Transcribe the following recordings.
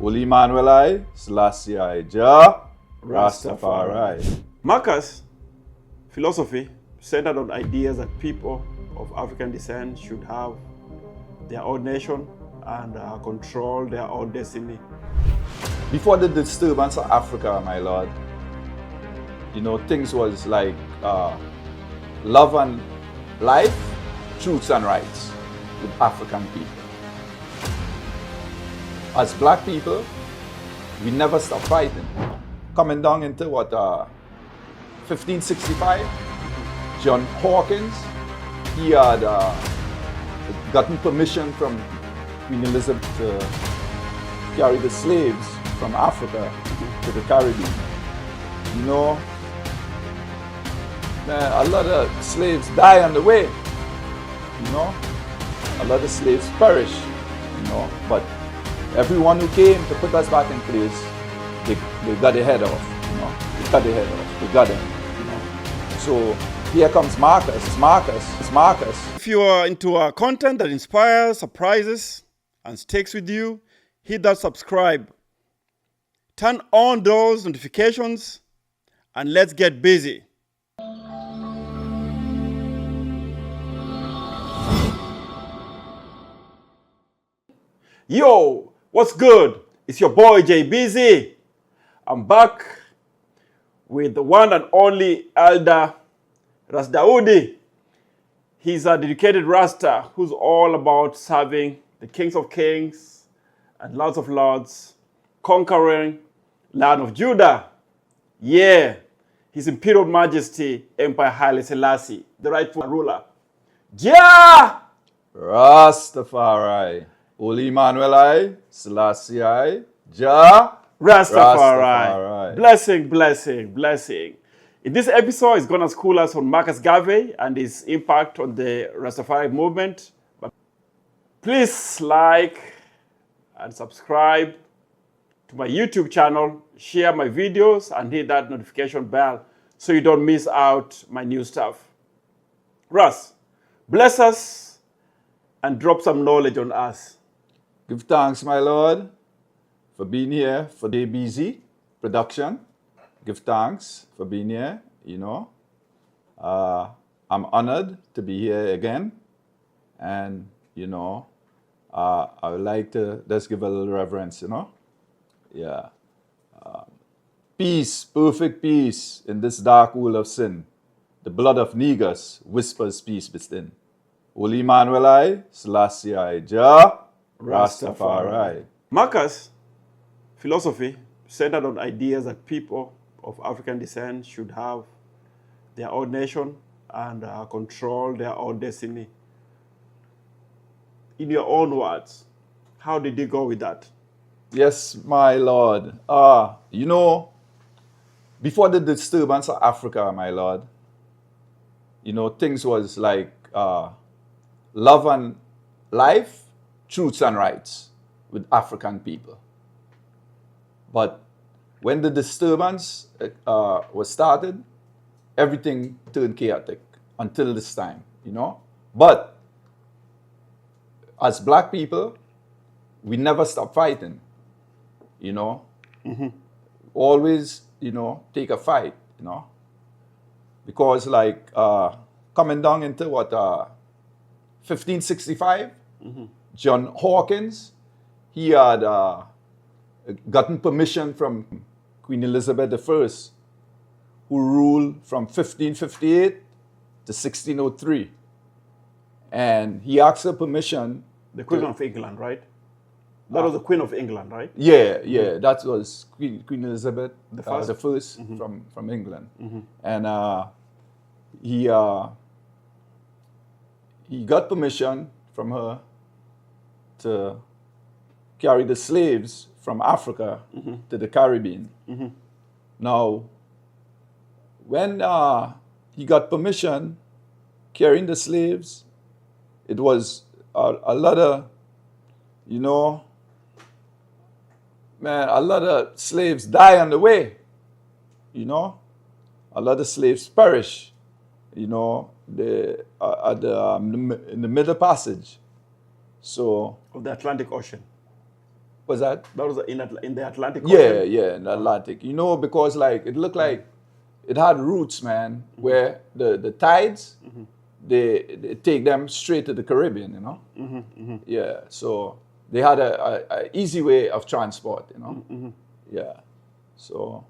Holy Manuelai, Selassie I, Jah Rastafari. Marcus' philosophy centered on ideas that people of African descent should have their own nation and control their own destiny. Before the disturbance of Africa, my lord, things was like love and life, truths and rights with African people. As black people, we never stop fighting. Coming down into 1565, John Hawkins, he had gotten permission from Queen Elizabeth to carry the slaves from Africa to the Caribbean. Man, a lot of slaves die on the way. A lot of slaves perish. But everyone who came to put us back in place, they got their head off. They cut their head off. They got them. So here comes Marcus. It's Marcus. If you are into content that inspires, surprises, and sticks with you, hit that subscribe. Turn on those notifications, and let's get busy. Yo, what's good? It's your boy JBZ. I'm back with the one and only elder Jah Daudi. He's a dedicated Rasta who's all about serving the kings of kings and lords of lords, conquering land of Judah. Yeah, His Imperial Majesty Empire Haile Selassie, the rightful ruler. Jah Rastafari. Holy Manuelai, Selassie I, Jah Rastafari. Blessing. In this episode, it's going to school us on Marcus Garvey and his impact on the Rastafari movement. But please like and subscribe to my YouTube channel, share my videos, and hit that notification bell so you don't miss out my new stuff. Russ, bless us and drop some knowledge on us. Give thanks, my lord, for being here for JBZ production. Give thanks for being here, I'm honored to be here again. And, I would like to just give a little reverence, Yeah. Peace, perfect peace in this dark world of sin. The blood of niggers whispers peace within. Holy Manuelai, Selassie I, Jah Rastafari. Marcus' philosophy centered on ideas that people of African descent should have their own nation and control their own destiny. In your own words, how did you go with that? Yes, my lord. Before the disturbance of Africa, my lord, things was like love and life, truths and rights with African people. But when the disturbance was started, everything turned chaotic until this time, But as black people, we never stop fighting, Always, take a fight, Because coming down into 1565, John Hawkins, he had gotten permission from Queen Elizabeth I, who ruled from 1558 to 1603. And he asked her permission. The Queen of England, right? That was the Queen of England, right? Yeah. That was Queen Elizabeth the first from England. And he got permission from her to carry the slaves from Africa to the Caribbean. Now, when he got permission carrying the slaves, it was a lot of, a lot of slaves die on the way, A lot of slaves perish, in the Middle Passage. So of the Atlantic Ocean. Was that? That was in the Atlantic Yeah, Ocean? yeah, in the Atlantic. You know, because like it looked like it had roots, man, where the tides, they take them straight to the Caribbean, you know? Yeah, so they had a easy way of transport, you know? Yeah. So,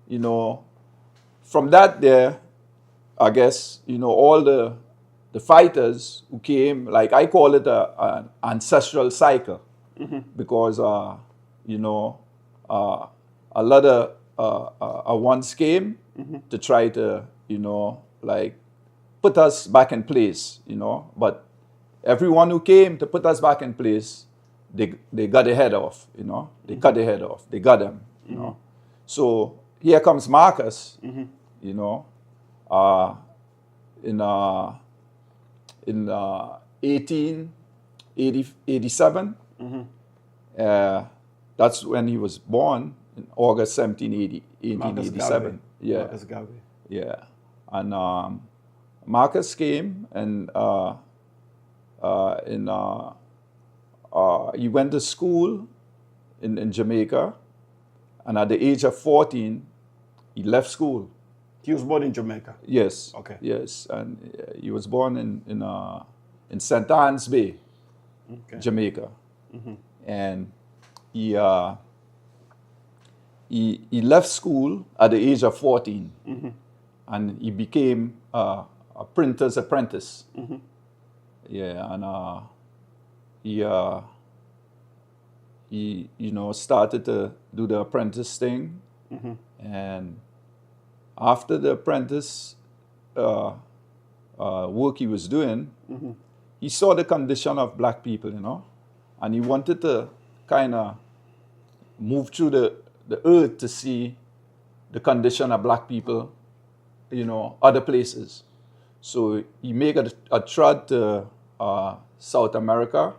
you know, from that there, I guess, you know, all the fighters who came, like I call it an ancestral cycle, because, you know, a lot of ones came to try to, you know, like put us back in place, you know, but everyone who came to put us back in place, they got their head off, you know, they cut their head off, they got them, you know. So here comes Marcus, you know, in 1887. That's when he was born, in August 1887. Yeah. Marcus Garvey. Yeah. And Marcus came and he went to school in Jamaica, and at the age of 14, he left school. He was born in Jamaica? Yes. Okay. Yes, and he was born in St. Anne's Bay, Jamaica. And he left school at the age of 14, and he became a printer's apprentice. Yeah, and he you know, started to do the apprentice thing, and after the apprentice work he was doing, he saw the condition of black people, you know, and he wanted to kind of move through the earth to see the condition of black people, you know, other places. So he made a trot to South America,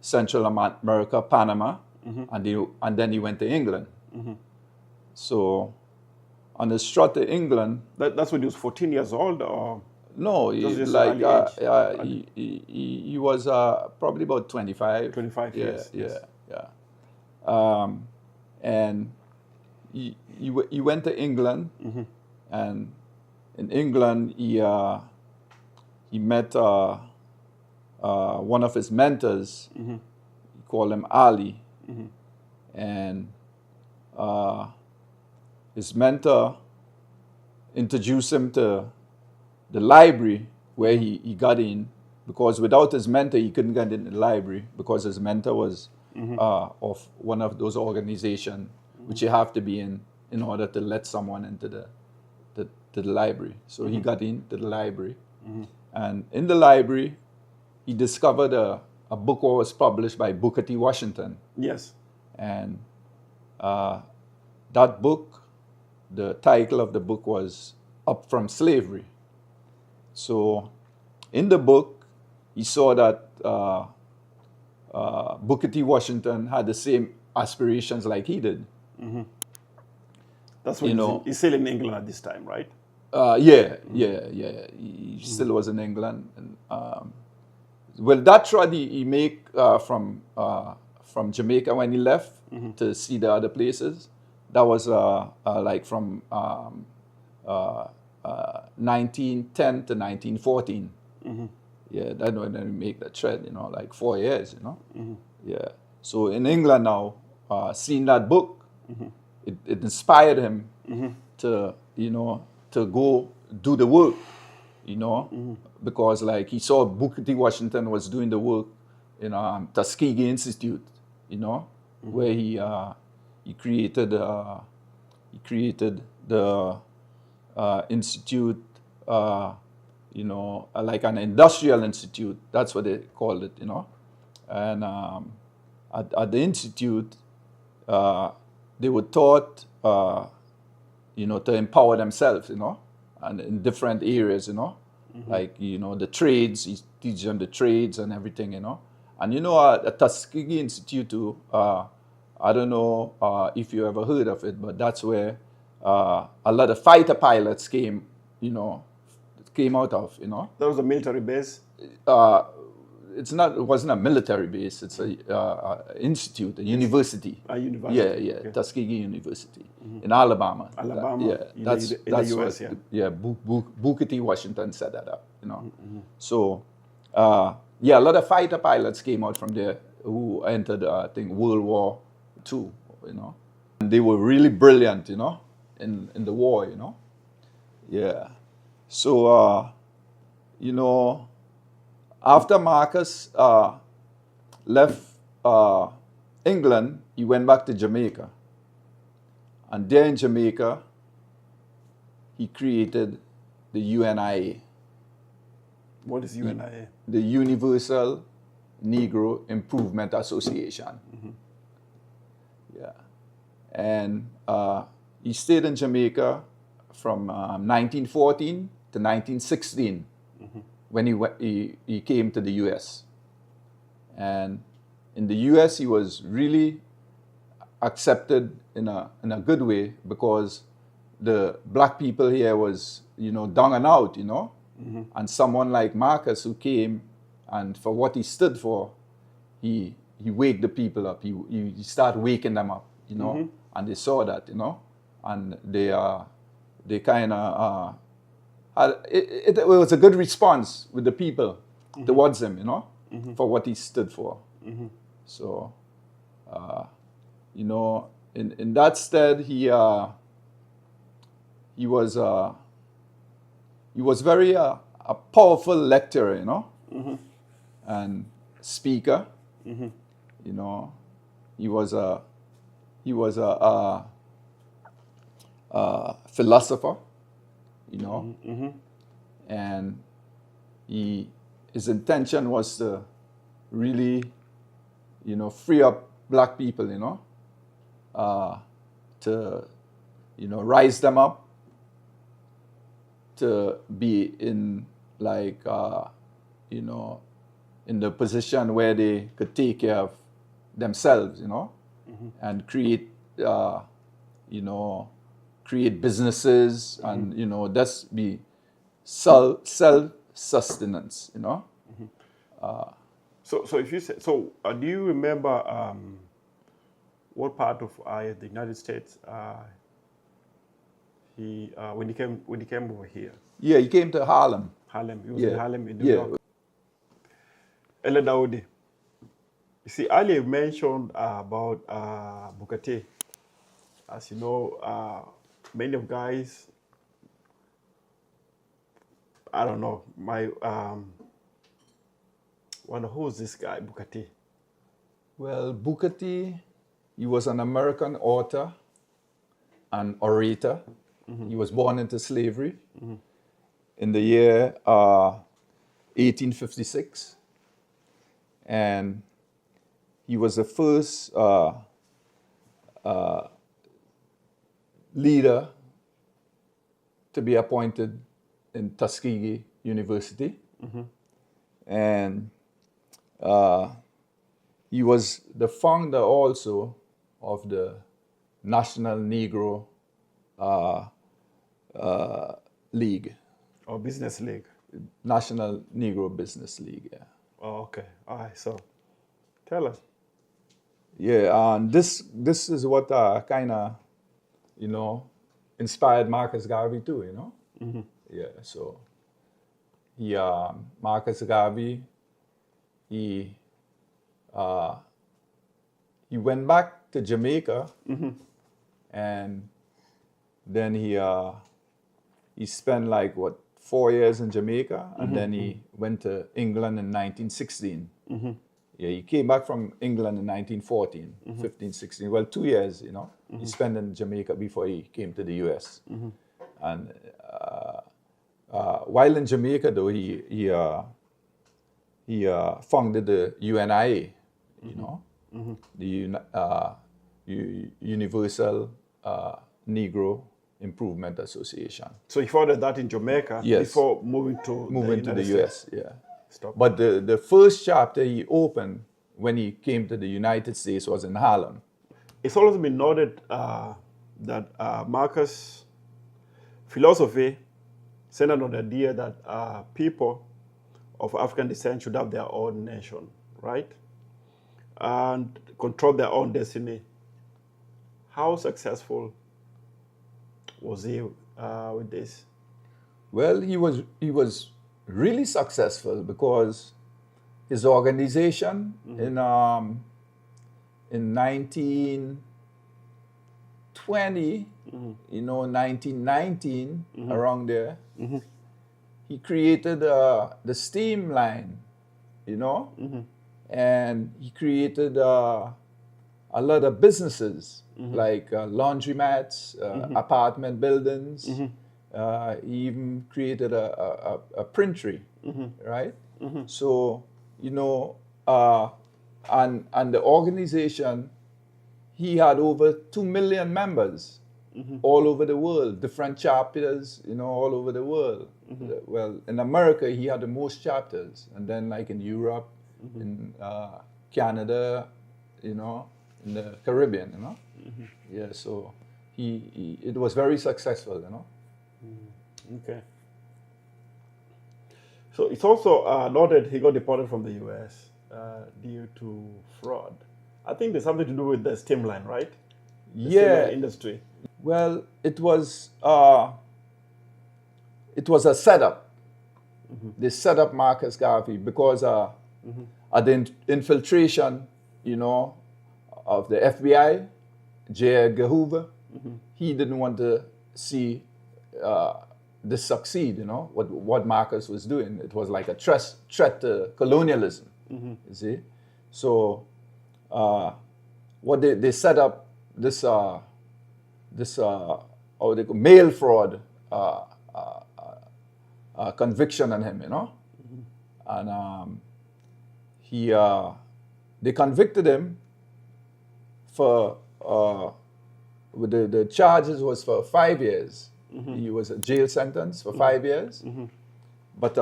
Central America, Panama, and then he went to England. So on his trot to England, That's when he was 14 years old, or? no, he, Just like early he was probably about 25. 25 yeah, years. Yeah, Yes. yeah. And he went to England, and in England he met one of his mentors. He called him Ali, and his mentor introduced him to the library where he got in, because without his mentor he couldn't get in the library, because his mentor was of one of those organizations which you have to be in order to let someone into the library. So he got into the library, and in the library he discovered a book that was published by Booker T. Washington. Yes. And that book, the title of the book was Up From Slavery. So in the book, he saw that Booker T. Washington had the same aspirations like he did. That's when You know, he's still in England at this time, right? Yeah. He still was in England. And, well, that trot he made from Jamaica when he left to see the other places. That was like from 1910 to 1914. Yeah, that when they make the trek, you know, like 4 years, you know. Yeah. So in England now, seeing that book, it inspired him to, you know, to go do the work, you know, because like he saw Booker T. Washington was doing the work in Tuskegee Institute, you know, where he created the institute, you know, like an industrial institute. That's what they called it, you know. And at the institute, they were taught, you know, to empower themselves, you know, and in different areas, you know, like, you know, the trades. He teaches them the trades and everything, you know. And you know, at Tuskegee Institute too, I don't know if you ever heard of it, but that's where a lot of fighter pilots came out of, you know. That was a military base? it wasn't a military base. It's a institute, a university. A university. Yeah. Okay. Tuskegee University in Alabama. Alabama. That's in the US. what, Booker T. Washington set that up. So a lot of fighter pilots came out from there who entered, I think, World War II. And they were really brilliant. In the war. Yeah. So after Marcus left England, he went back to Jamaica. And there in Jamaica, he created the UNIA. What is UNIA? The Universal Negro Improvement Association. Yeah. And he stayed in Jamaica from 1914 to 1916. When he came to the U.S. And in the U.S. he was really accepted in a good way because the black people here was down and out, and someone like Marcus who came and for what he stood for, he waked the people up. He started waking them up, and they saw that, and they kind of. It was a good response with the people towards him, for what he stood for. So, in that stead, he was very a powerful lecturer, and speaker. He was a philosopher. And his intention was to really, free up black people, to, rise them up, to be in in the position where they could take care of themselves, and create, create businesses and, that's be self-sustenance, So if you say, do you remember what part of the United States when he came over here? Yeah, he came to Harlem. Harlem. He was in Harlem in New York. Jah Daudi. You see, earlier you mentioned about Booker T. As you know, many of guys, I don't know, wonder who's this guy, Booker T? Well, Booker T, he was an American author and orator. He was born into slavery in the year 1856. And he was the first leader to be appointed in Tuskegee University. And he was the founder also of the National Negro League. Or Business League? National Negro Business League, yeah. Oh, okay. All right, so tell us. Yeah, and this is what kind of, inspired Marcus Garvey too, Yeah, so Marcus Garvey, he went back to Jamaica, and then he spent 4 years in Jamaica, and then he went to England in 1916. Yeah, he came back from England in 1914, 15, 16. Well, 2 years, he spent in Jamaica before he came to the U.S. And while in Jamaica, though, he founded the UNIA, the Universal Negro Improvement Association. So he founded that in Jamaica before moving to the U.S. Yeah. Stop. But the first chapter he opened when he came to the United States was in Harlem. It's always been noted that Marcus' philosophy centered on the idea that people of African descent should have their own nation, right? And control their own destiny. How successful was he with this? Well, he was really successful because his organization in 1920, 1919, around there, he created the steam line, and he created a lot of businesses like laundromats, apartment buildings. He even created a printery, right? So, and the organization, he had over 2 million members all over the world, different chapters, all over the world. Well, in America, he had the most chapters, and then like in Europe, in Canada, in the Caribbean, Yeah, so it was very successful, Okay. So it's also noted he got deported from the U.S. Due to fraud. I think there's something to do with the steam line, right? The steam line industry. Well, it was a setup. They set up Marcus Garvey because at the infiltration, of the FBI, J. Edgar Hoover, he didn't want to see this succeed, what Marcus was doing. It was like a threat to colonialism, you see. So what they set up this mail fraud conviction on him, and they convicted him for the charges was for 5 years. He was a jail sentence for 5 years, but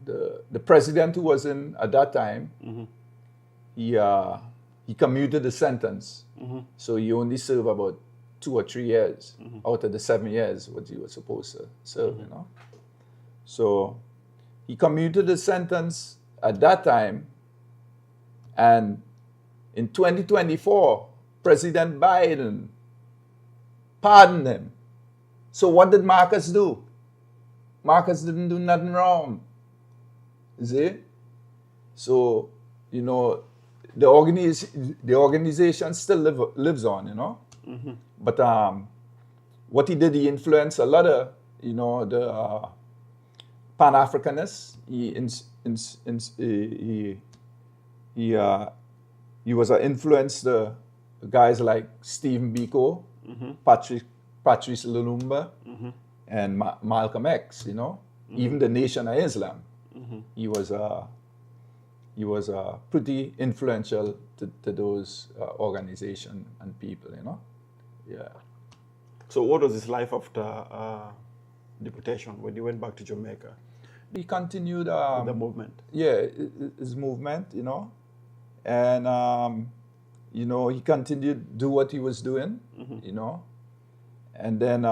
the president who was in at that time, he commuted the sentence, so he only served about 2 or 3 years out of the 7 years what he was supposed to serve, So he commuted the sentence at that time, and in 2024, President Biden pardoned him. So what did Marcus do? Marcus didn't do nothing wrong. You see? So, the organization still lives on, But what he did, he influenced a lot of, the Pan-Africanists. He was influenced the guys like Stephen Biko, Patrice Lumumba, and Malcolm X. Even the Nation of Islam. He was pretty influential to those organizations and people. Yeah. So what was his life after deportation when he went back to Jamaica? He continued the movement. Yeah, his movement, and he continued to do what he was doing, and then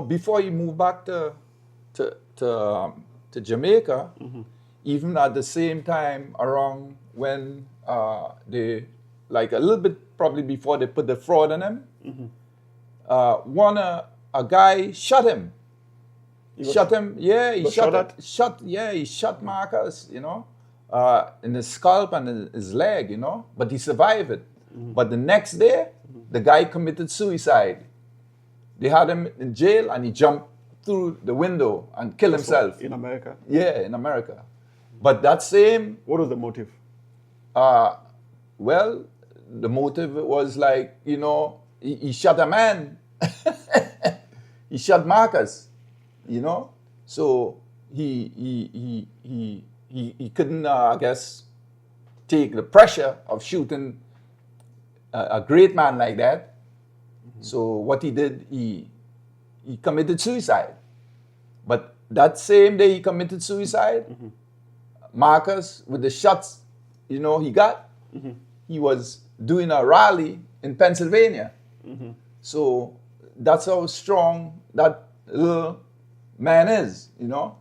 before he moved back to Jamaica, even at the same time around when they, like a little bit probably before they put the fraud on him, a guy shot him. He shot Marcus, in his scalp and in his leg, but he survived it. But the next day, the guy committed suicide. They had him in jail and he jumped through the window and killed himself. In America? Yeah, in America. But that same... What was the motive? Well, the motive was like, he shot a man. He shot Marcus, So he couldn't, I guess, take the pressure of shooting a great man like that. So what he did, he committed suicide. But that same day he committed suicide, Marcus, with the shots, he got, he was doing a rally in Pennsylvania. So that's how strong that little man is, you know?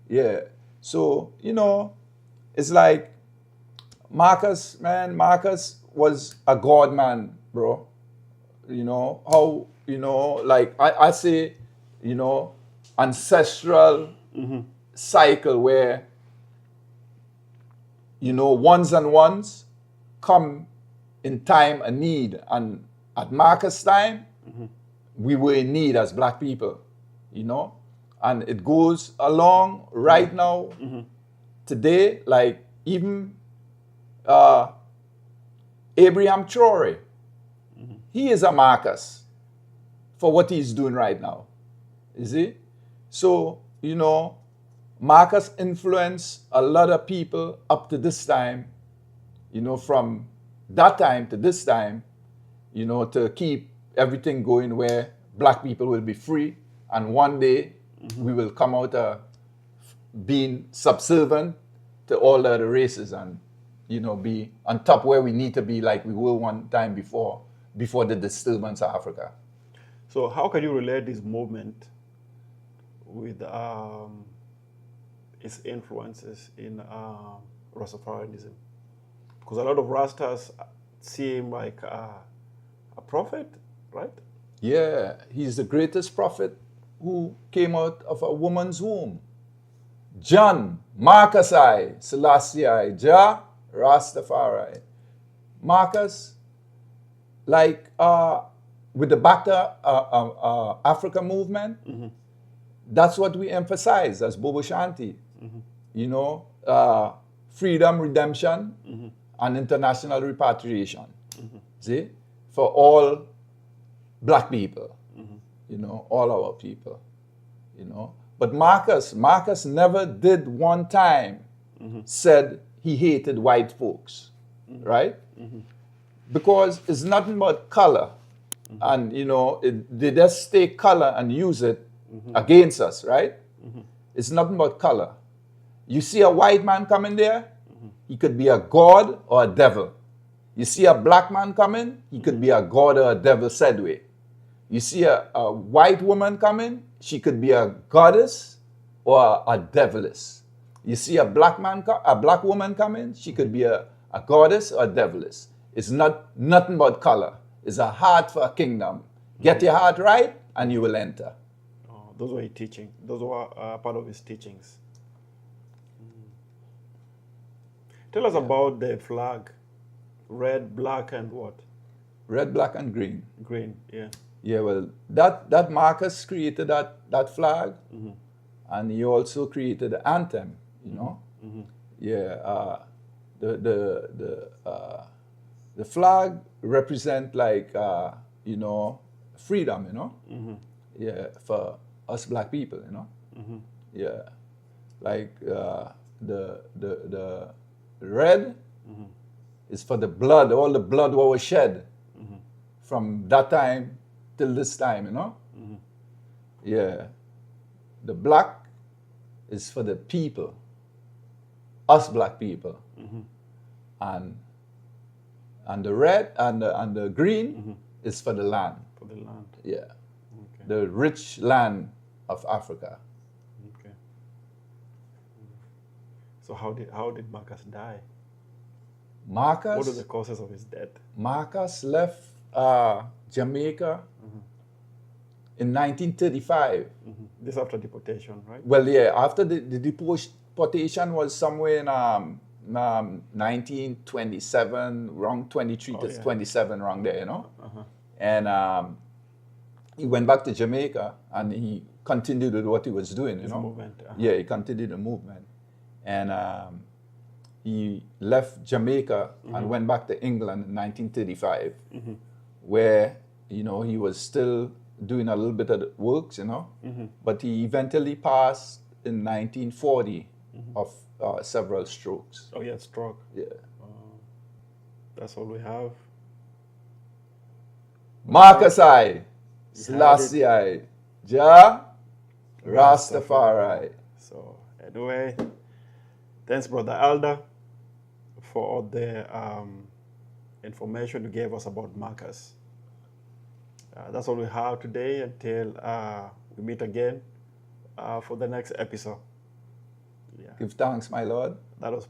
Yeah. So, you know, it's like Marcus was a God man, bro. You know, how, you know, like I say, you know, ancestral cycle where, you know, ones and ones come in time of need. And at Marcus' time, we were in need as black people, you know? And it goes along right now, today, like even Abraham Traore, he is a Marcus for what he's doing right now. You see? So, you know, Marcus influenced a lot of people up to this time, you know, from that time to this time, you know, to keep everything going where black people will be free. And one day we will come out being subservient to all the other races and, you know, be on top where we need to be like we were one time before the disturbance of Africa. So how can you relate this movement with its influences in Rastafarianism? Because a lot of Rastas see him like a prophet, right? Yeah, he's the greatest prophet who came out of a woman's womb. John, Marcus I, Selassie I, Jah, Rastafari. Marcus, like with the Back to Africa movement, that's what we emphasize as Bobo Shanti. You know, freedom, redemption, and international repatriation. See? For all black people, you know, all our people, you know. But Marcus never did one time said he hated white folks, right? Because it's nothing but color. And, you know, they just take color and use it against us, right? It's nothing but color. You see a white man coming there, he could be a god or a devil. You see a black man coming, he could be a god or a devil said way. You see a white woman coming, she could be a goddess or a deviless. You see a black woman coming, she could be a goddess or a deviless. It's nothing but color. It's a heart for a kingdom. Get your heart right and you will enter. Oh, those were his teaching. Those were part of his teachings. Tell us about the flag. Red, black, and what? Red, black, and green. Green, yeah. Yeah, well, that Marcus created that flag, and he also created the anthem, you know. Yeah, the flag represent like you know, freedom, you know. Yeah, for us black people, you know. Yeah, like the red is for the blood, all the blood what was shed from that time till this time, you know? Yeah. The black is for the people, us black people. And the red and the green is for the land. For the land. Yeah. Okay. The rich land of Africa. Okay. So how did Marcus die? Marcus? What are the causes of his death? Marcus left Jamaica in 1935. This after deportation, right? Well, yeah, after the deportation was somewhere in 1927, around 23 to 27, around there, you know? And he went back to Jamaica and he continued with what he was doing, you know? Movement. Yeah, he continued the movement. And he left Jamaica and went back to England in 1935, where, you know, he was still doing a little bit of the works, you know, but he eventually passed in 1940 of several strokes. Oh, yeah, stroke. Yeah. That's all we have. Marcus I, Selassie I, Jah, Rastafari. So, anyway, thanks, Brother Elder, for all the information you gave us about Marcus. That's all we have today until we meet again. for the next episode. Yeah, Give thanks, my Lord. that was